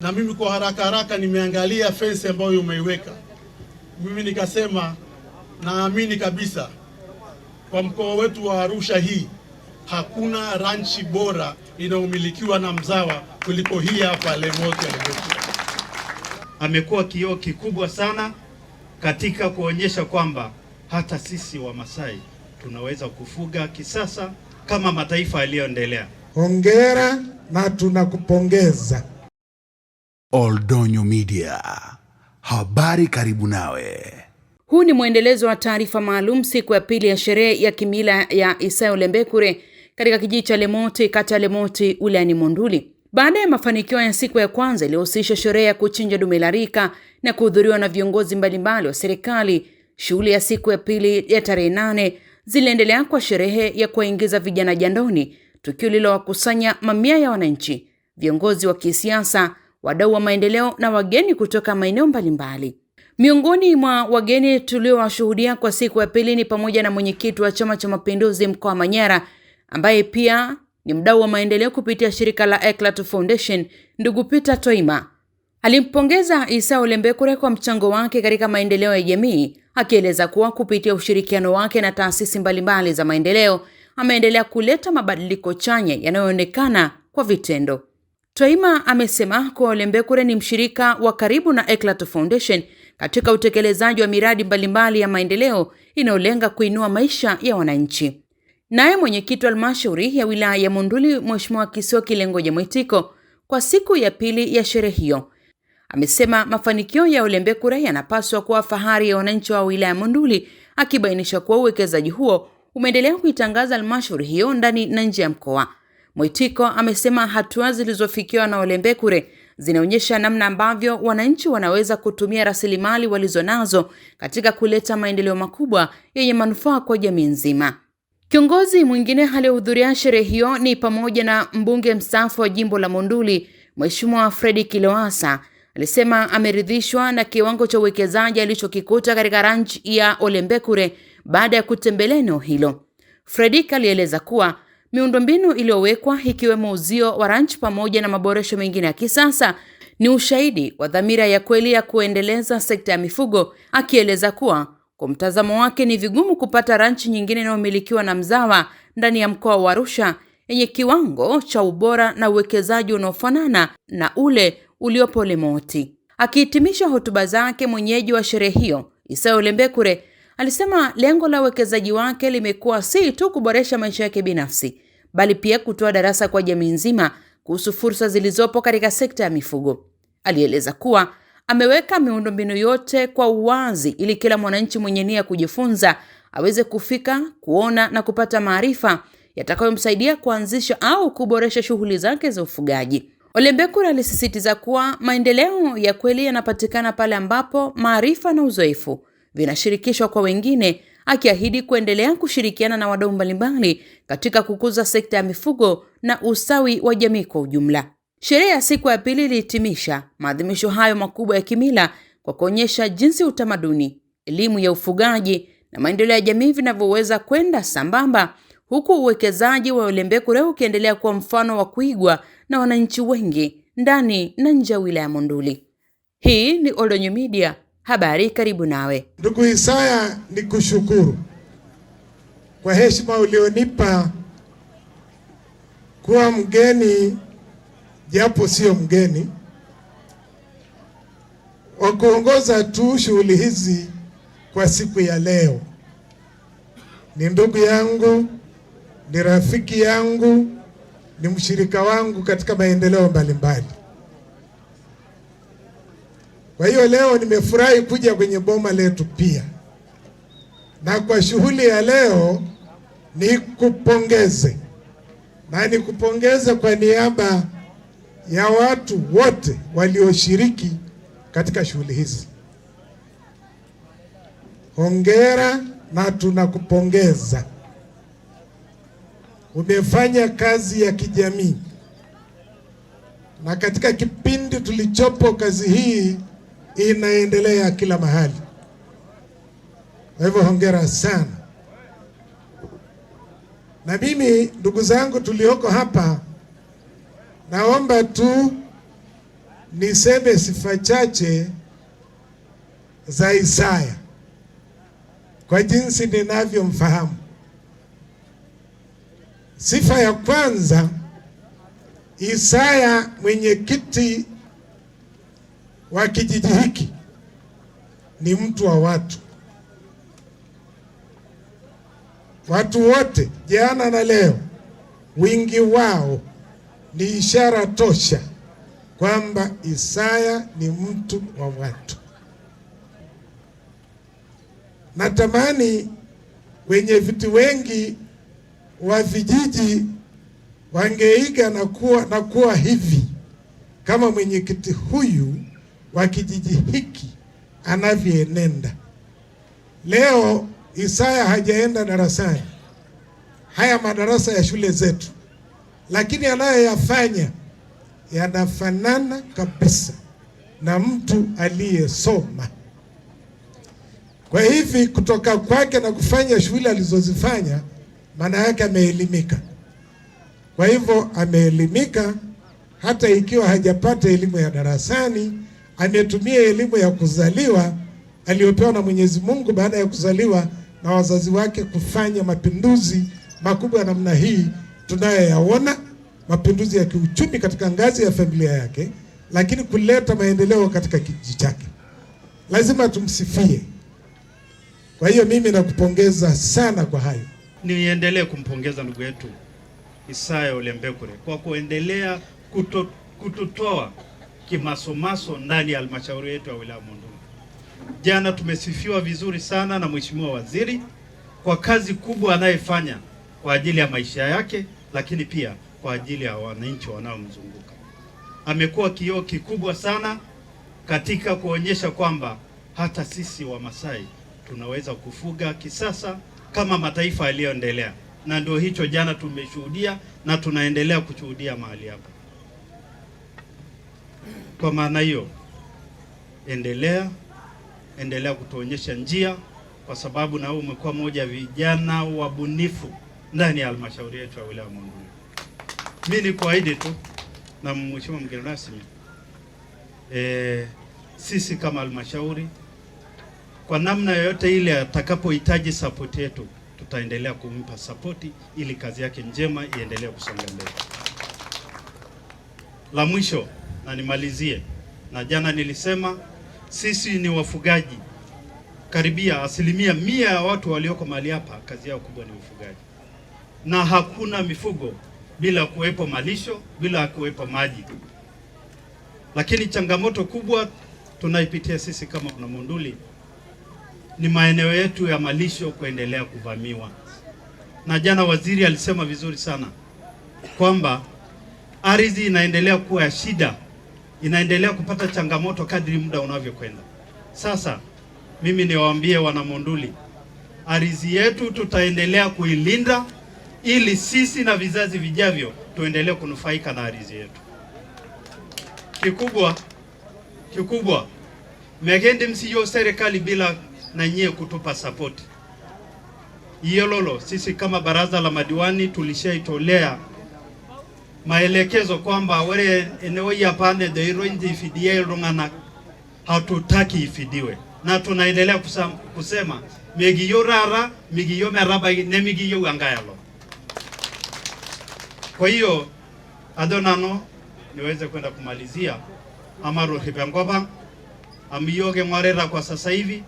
Na mimi kwa haraka nimeangalia fence ambayo umeiweka. Mimi nikasema naamini kabisa kwa mkoa wetu wa Arusha hii hakuna ranchi bora inaumilikiwa na mzawa kuliko hii hapa Lemoti. Amekuwa kioo kikubwa sana katika kuonyesha kwamba hata sisi Wamasai tunaweza kufuga kisasa kama mataifa yaliyoendelea. Hongera na tunakupongeza. Oldonyo Media, habari karibu nawe. Huu ni mwendelezo wa taarifa maalum siku ya pili ya sherehe ya kimila ya Isayo Lembekure katika kijiji cha Lemoti, kata ya Lemoti, wilayani Monduli. Baada ya mafanikio ya siku ya kwanza iliyohusisha sherehe ya kuchinja dume la rika na kuhudhuriwa na viongozi mbalimbali wa serikali, shughuli ya siku ya pili ya tarehe 8 ziliendelea kwa sherehe ya kuingiza vijana jandoni, tukio lililowakusanya mamia ya wananchi, viongozi wa kisiasa, wadau wa maendeleo na wageni kutoka maeneo mbalimbali. Miongoni mwa wageni tuliowashuhudia kwa siku ya pili ni pamoja na mwenyekiti wa Chama cha Mapinduzi mkoa wa Manyara, ambaye pia ni mdau wa maendeleo kupitia shirika la Eclat Foundation, ndugu Peter Toima. Alimpongeza Isayo Lembekure kwa mchango wake katika maendeleo ya jamii, akieleza kuwa kupitia ushirikiano wake na taasisi mbalimbali za maendeleo ameendelea kuleta mabadiliko chanya yanayoonekana kwa vitendo. Toima amesema kuwa Lembekure ni mshirika wa karibu na Eclat Foundation katika utekelezaji wa miradi mbalimbali ya maendeleo inayolenga kuinua maisha ya wananchi. Naye mwenyekiti wa halmashauri ya wilaya ya Monduli, Mheshimiwa Kisoki Lengoja Mwitiko, kwa siku ya pili ya sherehe hiyo amesema mafanikio ya Lembekure yanapaswa kuwa fahari ya wananchi wa wilaya ya Monduli, akibainisha kuwa uwekezaji huo umeendelea kuitangaza halmashauri hiyo ndani na nje ya mkoa. Mwitiko amesema hatua zilizofikiwa na Lembekure zinaonyesha namna ambavyo wananchi wanaweza kutumia rasilimali walizonazo katika kuleta maendeleo makubwa yenye manufaa kwa jamii nzima. Kiongozi mwingine aliyehudhuria sherehe hiyo ni pamoja na mbunge mstaafu wa jimbo la Monduli, Mheshimiwa Fredrick Lowassa. Alisema ameridhishwa na kiwango cha uwekezaji alichokikuta katika ranch ya Lembekure baada ya kutembelea eneo hilo. Fredrick alieleza kuwa miundombinu iliyowekwa ikiwemo uzio wa ranch pamoja na maboresho mengine ya kisasa ni ushahidi wa dhamira ya kweli ya kuendeleza sekta ya mifugo, akieleza kuwa kwa mtazamo wake ni vigumu kupata ranch nyingine inayomilikiwa na mzawa ndani ya mkoa wa Arusha yenye kiwango cha ubora na uwekezaji unaofanana na ule uliopo Lemoti. Akihitimisha hotuba zake, mwenyeji wa sherehe hiyo Isayo Lembekure alisema lengo la uwekezaji wake limekuwa si tu kuboresha maisha yake binafsi, bali pia kutoa darasa kwa jamii nzima kuhusu fursa zilizopo katika sekta ya mifugo. Alieleza kuwa ameweka miundombinu yote kwa uwazi ili kila mwananchi mwenye nia kujifunza aweze kufika, kuona na kupata maarifa yatakayomsaidia kuanzisha au kuboresha shughuli zake za ufugaji. Lembekure alisisitiza kuwa maendeleo ya kweli yanapatikana pale ambapo maarifa na uzoefu vinashirikishwa kwa wengine, akiahidi kuendelea kushirikiana na wadau mbalimbali katika kukuza sekta ya mifugo na ustawi wa jamii kwa ujumla. Sherehe ya siku ya pili ilihitimisha maadhimisho hayo makubwa ya kimila kwa kuonyesha jinsi utamaduni, elimu ya ufugaji na maendeleo ya jamii vinavyoweza kwenda sambamba, huku uwekezaji wa Lembekure ukiendelea kuwa mfano wa kuigwa na wananchi wengi ndani na nje ya wilaya ya Monduli. Hii ni Oldonyo Media, habari karibu nawe. Ndugu Isaya, nikushukuru kwa heshima ulionipa kuwa mgeni, japo sio mgeni, wa kuongoza tu shughuli hizi kwa siku ya leo. Ni ndugu yangu, ni rafiki yangu, ni mshirika wangu katika maendeleo mbalimbali. Kwa hiyo leo nimefurahi kuja kwenye boma letu pia. Na kwa shughuli ya leo nikupongeze. Na nikupongeze kwa niaba ya watu wote walioshiriki katika shughuli hizi. Hongera na tunakupongeza. Umefanya kazi ya kijamii. Na katika kipindi tulichopo kazi hii inaendelea kila mahali. Kwa hivyo hongera sana. Na mimi ndugu zangu tulioko hapa, naomba tu niseme sifa chache za Isaya kwa jinsi ninavyomfahamu. Sifa ya kwanza, Isaya mwenyekiti wa kijiji hiki ni mtu wa watu. Watu wote jana na leo, wingi wao ni ishara tosha kwamba Isaya ni mtu wa watu. Natamani wenye viti wengi wa vijiji wangeiga na kuwa hivi kama mwenyekiti huyu wa kijiji hiki anavyoenenda. Leo Isaya hajaenda darasani, haya madarasa ya shule zetu, lakini anayoyafanya yanafanana kabisa na mtu aliyesoma. Kwa hivi kutoka kwake na kufanya shughuli alizozifanya, maana yake ameelimika. Kwa hivyo ameelimika, hata ikiwa hajapata elimu ya darasani, ametumia elimu ya kuzaliwa aliyopewa na Mwenyezi Mungu baada ya kuzaliwa na wazazi wake kufanya mapinduzi makubwa namna hii tunayoyaona, mapinduzi ya kiuchumi katika ngazi ya familia yake, lakini kuleta maendeleo katika kijiji chake. Lazima tumsifie. Kwa hiyo mimi nakupongeza sana kwa hayo. Niendelee kumpongeza ndugu yetu Isaya Ole Mbekure kwa kuendelea kututoa kimasomaso ndani ya halmashauri yetu ya wilaya Monduli. Jana tumesifiwa vizuri sana na Mheshimiwa Waziri kwa kazi kubwa anayefanya kwa ajili ya maisha yake, lakini pia kwa ajili ya wananchi wanaomzunguka. Amekuwa kioo kikubwa sana katika kuonyesha kwamba hata sisi Wamasai tunaweza kufuga kisasa kama mataifa yaliyoendelea, na ndio hicho jana tumeshuhudia na tunaendelea kushuhudia mahali hapa. Kwa maana hiyo, endelea kutuonyesha njia, kwa sababu na wewe umekuwa mmoja vijana wabunifu ndani ya halmashauri yetu ya wilaya Monduli. Mimi ni kuahidi tu na mheshimiwa mgeni rasmi, sisi kama halmashauri kwa namna yoyote ile atakapohitaji support yetu, tutaendelea kumpa support ili kazi yake njema iendelee kusonga mbele. La mwisho na nimalizie, na jana nilisema sisi ni wafugaji. Karibia 100% ya watu walioko mahali hapa kazi yao kubwa ni ufugaji, na hakuna mifugo bila kuwepo malisho, bila kuwepo maji. Lakini changamoto kubwa tunaipitia sisi kama kuna Monduli ni maeneo yetu ya malisho kuendelea kuvamiwa. Na jana waziri alisema vizuri sana kwamba ardhi inaendelea kuwa ya shida, inaendelea kupata changamoto kadri muda unavyokwenda. Sasa mimi niwaambie wana Monduli, ardhi yetu tutaendelea kuilinda ili sisi na vizazi vijavyo tuendelee kunufaika na ardhi yetu. Kikubwa megende msiyo serikali bila na nyie kutupa support. Iyololo, sisi kama baraza la madiwani tulishaitolea maelekezo kwamba wale eneo ya pande ndio nje ifidie rungana, hatutaki ifidiwe, na tunaendelea kusema megiyo rara megiyo meraba ne megiyo angayalo. Kwa hiyo adonano niweze kwenda kumalizia amaro hibangoba amiyoge ngorera kwa sasa hivi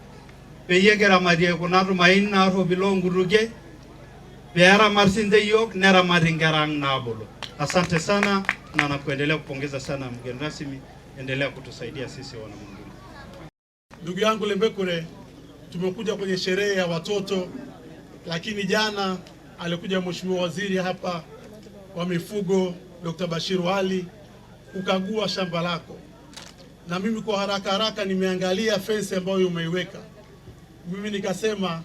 peyegera marie kunatu maina ro bilonguruge beara marsinde yok nera maringarang nabolo. Asante sana na nakuendelea kupongeza sana mgeni rasmi, endelea kutusaidia sisi wana Monduli. Ndugu yangu Lembekure, tumekuja kwenye sherehe ya watoto, lakini jana alikuja Mheshimiwa Waziri hapa wa mifugo Dr. Bashir Wali kukagua shamba lako, na mimi kwa haraka nimeangalia fence ambayo umeiweka. Mimi nikasema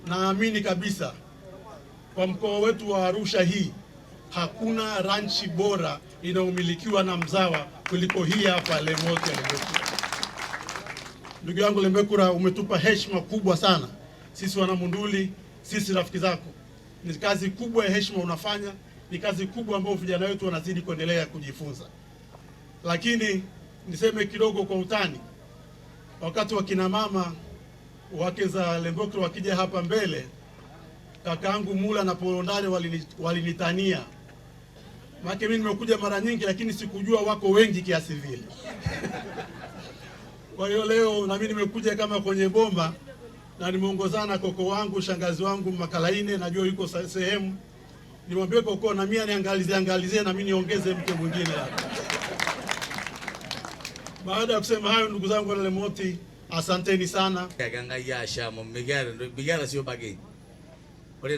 naamini kabisa kwa mkoa wetu wa Arusha hii hakuna ranchi bora inayomilikiwa na mzawa kuliko hii hapa Lemote Lembekura. Ndugu yangu Lembekura, umetupa heshima kubwa sana sisi wana Monduli, sisi rafiki zako. Ni kazi kubwa ya heshima unafanya, ni kazi kubwa ambayo vijana wetu wanazidi kuendelea kujifunza. Lakini niseme kidogo kwa utani, wakati wa kina mama wake za Lembekure wakija hapa mbele, kakaangu Mula na Polondale walinitania. Maana mimi nimekuja mara nyingi, lakini sikujua wako wengi kiasi vile. Kwa hiyo leo na mimi nimekuja kama kwenye bomba, na nimeongozana koko wangu, shangazi wangu Makalaine, najua yuko sehemu. Nimwambie koko na mimi angalizie na mimi niongeze mke mwingine hapa. Baada ya kusema hayo, ndugu zangu wa Lemoti, asanteni sana. Ganga ya shamo bigara sio bageni. Ole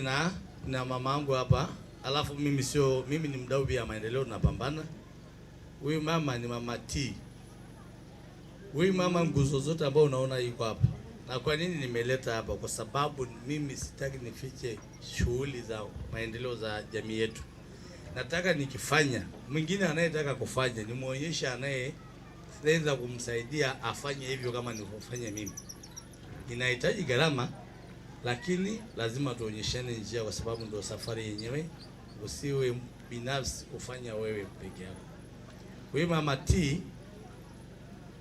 na mama yangu hapa, alafu mimi ni mdau pia maendeleo, tunapambana. Huyu mama ni mama T. Huyu mama nguzo zote ambao unaona yuko hapa. Na kwa nini nimeleta hapa? Kwa sababu mimi sitaki nifiche shughuli za maendeleo za jamii yetu. Nataka nikifanya, mwingine anayetaka kufanya nimuonyeshe anayeweza kumsaidia afanye hivyo kama nilivyofanya mimi. Inahitaji gharama, lakini lazima tuonyeshane njia, kwa sababu ndio safari yenyewe. Usiwe binafsi kufanya wewe peke yako. Kwa hiyo mama T,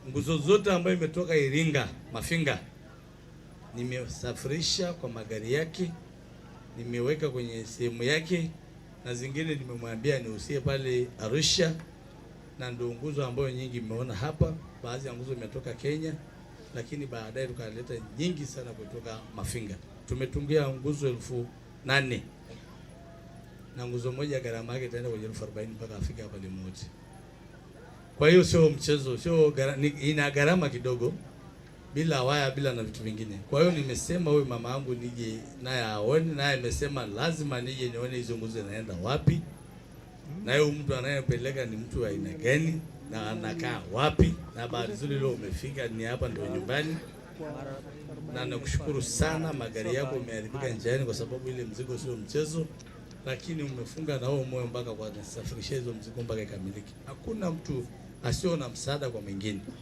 nguzo zote ambayo imetoka Iringa, Mafinga, nimesafirisha kwa magari yake, nimeweka kwenye sehemu yake, na zingine nimemwambia niusie pale Arusha, na ndio nguzo ambayo nyingi mmeona hapa. Baadhi ya nguzo imetoka Kenya, lakini baadaye tukaleta nyingi sana kutoka Mafinga. Tumetungia nguzo 8,000 na nguzo moja gharama yake itaenda kwenye 40,000 mpaka afike hapa Lemoti. Kwa hiyo sio mchezo, ina gharama kidogo, bila waya, bila na vitu vingine. Kwa hiyo nimesema huyu mama yangu nije naye aone, naye amesema lazima nije nione hizo nguzo zinaenda wapi, na huyo mtu anayepeleka ni mtu wa aina gani na anakaa wapi. Na bahati nzuri leo umefika, ni hapa ndio nyumbani, na nakushukuru sana. Magari yako umeharibika njiani kwa sababu ile mzigo sio mchezo, lakini umefunga na wewe moyo mpaka kwa kusafirisha hizo mzigo mpaka ikamilike. Hakuna mtu asio na msaada kwa mwingine.